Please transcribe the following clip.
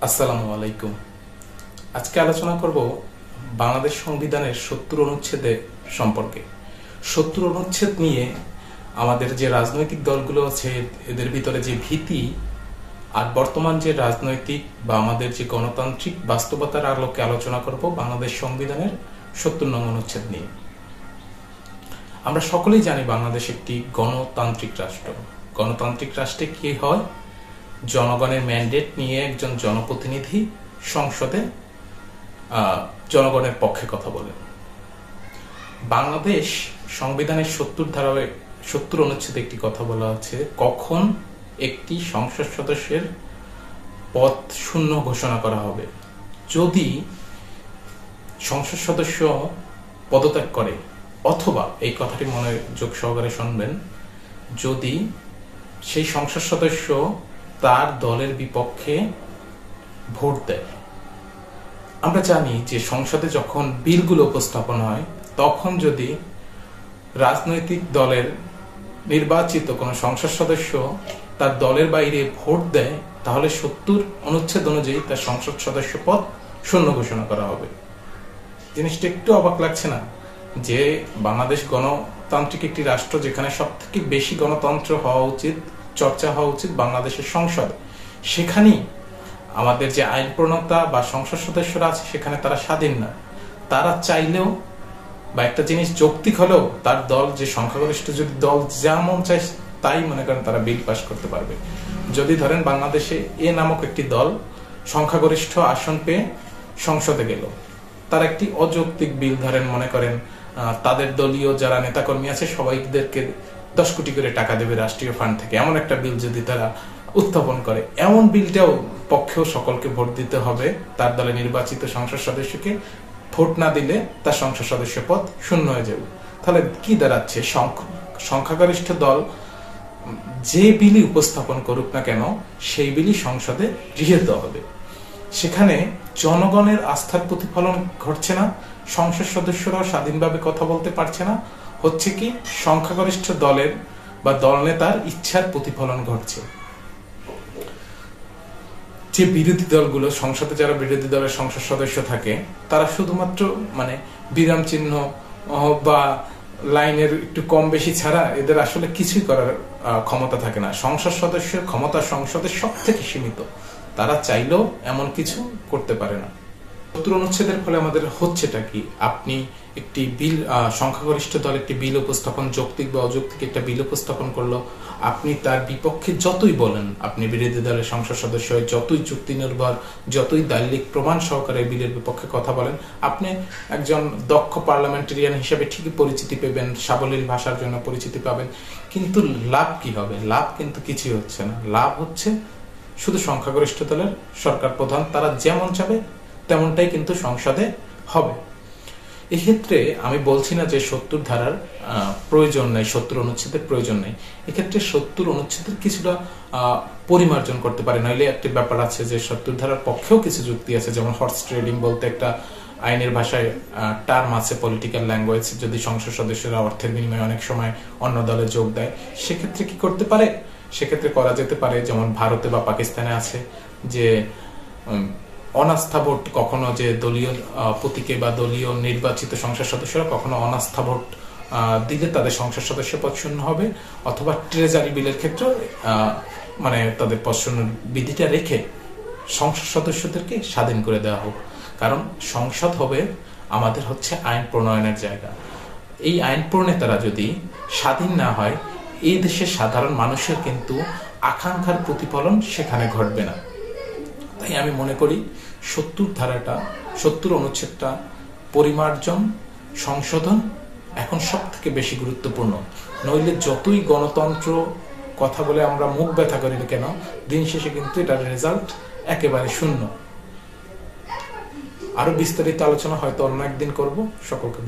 আসসালামু আলাইকুম। আজকে আলোচনা করব বাংলাদেশ সংবিধানের ৭০ অনুচ্ছেদের সম্পর্কে। ৭০ অনুচ্ছেদ নিয়ে আমাদের যে রাজনৈতিক দলগুলো আছে এদের ভিতরে যে ভীতি আর বর্তমান যে রাজনৈতিক বা আমাদের যে গণতান্ত্রিক বাস্তবতার আলোকে আলোচনা করব বাংলাদেশ সংবিধানের ৭০ নং অনুচ্ছেদ নিয়ে। আমরা সকলেই জানি বাংলাদেশ একটি গণতান্ত্রিক রাষ্ট্র। গণতান্ত্রিক রাষ্ট্রে কি হয়? জনগণের ম্যান্ডেট নিয়ে একজন জনপ্রতিনিধি সংসদে জনগণের পক্ষে কথা বলেন। বাংলাদেশ সংবিধানের ৭০ অনুচ্ছেদে একটি কথা বলা আছে, কখন একটি সংসদ সদস্যের পদ শূন্য ঘোষণা করা হবে। যদি সংসদ সদস্য পদত্যাগ করে, অথবা এই কথাটি মনোযোগ সহকারে শুনবেন, যদি সেই সংসদ সদস্য তার দলের বিপক্ষে ভোট দেয়। আমরা জানি যে সংসদে যখন বিলগুলো উপস্থাপন হয় তখন যদি রাজনৈতিক দলের নির্বাচিত কোনো সংসদ সদস্য তার দলের বাইরে ভোট দেয়, তাহলে ৭০ অনুচ্ছেদ অনুযায়ী তার সংসদ সদস্য পদ শূন্য ঘোষণা করা হবে। জিনিসটা একটু অবাক লাগছে না? যে বাংলাদেশ গণতান্ত্রিক একটি রাষ্ট্র, যেখানে সব থেকে বেশি গণতন্ত্র হওয়া উচিত, চর্চা হওয়া উচিত বাংলাদেশের সংসদ, সেখানেই আমাদের যে আইন প্রণেতা বা সংসদ সদস্যরা আছে সেখানে তারা স্বাধীন না। তারা চাইলেও বা একটা জিনিস যৌক্তিক হলেও তার দল যে সংখ্যাগরিষ্ঠ, যদি দল যেমন চায় তাই মনে করেন তারা বিল পাস করতে পারবে। যদি ধরেন বাংলাদেশে এ নামক একটি দল সংখ্যাগরিষ্ঠ আসন পেয়ে সংসদে গেল, তারা একটি অযৌক্তিক বিল ধরেন মনে করেন তাদের দলীয় যারা নেতাকর্মী আছে সবাইদেরকে 10 কোটি করে টাকা দেবে রাষ্ট্রীয় ফান্ড থেকে, এমন একটা বিল যদি তারা উত্থাপন করে, এমন বিলটাও পক্ষেও সকলকে ভোট দিতে হবে। তার দলে নির্বাচিত সংসদ সদস্যকে ভোট না দিলে তার সংসদ সদস্য পদ শূন্য হয়ে যাবে। তাহলে কি দাঁড়াচ্ছে? সংখ্যাগরিষ্ঠ দল যে বিলি উপস্থাপন করুক না কেন, সেই বিলি সংসদে গৃহীত হবে। সেখানে জনগণের আস্থার প্রতিফলন ঘটছে না, সংসদ সদস্যরাও স্বাধীনভাবে কথা বলতে পারছে না, হচ্ছে কি সংখ্যাগরিষ্ঠ দলের বা দল নেতার ইচ্ছার প্রতিফলন ঘটছে। যে বিরোধী দলগুলো সংসদে, যারা বিরোধী দলের সংসদ সদস্য থাকে, তারা শুধুমাত্র বিরাম চিহ্ন বা লাইনের একটু কম বেশি ছাড়া এদের আসলে কিছুই করার ক্ষমতা থাকে না। সংসদ সদস্যের ক্ষমতা সংসদের সব থেকে সীমিত, তারা চাইলেও এমন কিছু করতে পারে না। ৭০ অনুচ্ছেদের ফলে আমাদের হচ্ছেটা কি? আপনি একটি বিল, সংখ্যাগরিষ্ঠ দল একটি বিল উপস্থাপন, যৌক্তিক বা অযৌক্তিক একটা বিল উপস্থাপন করলো, আপনি তার বিপক্ষে যতই বলেন, আপনি বিরোধী দলের সংসদ সদস্য হয়ে যতই চুক্তি নির্ভর, যতই দালিলিক প্রমাণ সহকারে বিলের বিপক্ষে কথা বলেন, আপনি একজন দক্ষ পার্লামেন্টারিয়ান হিসেবে ঠিকই পরিচিতি পাবেন, সাবলীল ভাষার জন্য পরিচিতি পাবেন, কিন্তু লাভ কি হবে? লাভ কিন্তু কিছুই হচ্ছে না। লাভ হচ্ছে শুধু সংখ্যাগরিষ্ঠ দলের সরকার প্রধান, তারা যেমন চাবে তেমনটাই কিন্তু সংসদে হবে। এক্ষেত্রে আমি বলছি না যে ৭০ ধারার প্রয়োজন নেই, ৭০ অনুচ্ছেদের প্রয়োজন নেই। এক্ষেত্রে ৭০ অনুচ্ছেদের কিছুটা পরিমার্জন করতে পারে। নইলে একটি ব্যাপার আছে যে ৭০ ধারার পক্ষেও কিছু যুক্তি আছে, যেমন হর্স ট্রেডিং বলতে একটা আইনের ভাষায় টার্ম আছে, পলিটিক্যাল ল্যাঙ্গুয়েজ। যদি সংসদ সদস্যরা অর্থের বিনিময়ে অনেক সময় অন্য দলে যোগ দেয়, সেক্ষেত্রে কি করতে পারে? সেক্ষেত্রে করা যেতে পারে, যেমন ভারতে বা পাকিস্তানে আছে যে অনাস্থা ভোট, কখনো যে দলীয় প্রতীকে বা দলীয় নির্বাচিত সংসদ সদস্যরা কখনো অনাস্থা ভোট দিলে তাদের সংসদ সদস্য পদ শূন্য হবে, অথবা ট্রেজারি বিলের ক্ষেত্রে তাদের পদ শূন্য বিধিটা রেখে সংসদ সদস্যদেরকে স্বাধীন করে দেওয়া হোক। কারণ সংসদ হবে আমাদের হচ্ছে আইন প্রণয়নের জায়গা। এই আইন প্রণেতারা যদি স্বাধীন না হয়, এই দেশের সাধারণ মানুষের কিন্তু আকাঙ্ক্ষার প্রতিফলন সেখানে ঘটবে না। তাই আমি মনে করি ৭০ অনুচ্ছেদটা পরিমার্জন, সংশোধন এখন সব থেকে বেশি গুরুত্বপূর্ণ। নইলে যতই গণতন্ত্র কথা বলে আমরা মুখ ব্যথা করি না কেন, দিন শেষে কিন্তু এটার রেজাল্ট একেবারে শূন্য। আরো বিস্তারিত আলোচনা হয়তো অন্য একদিন করব। সকলকে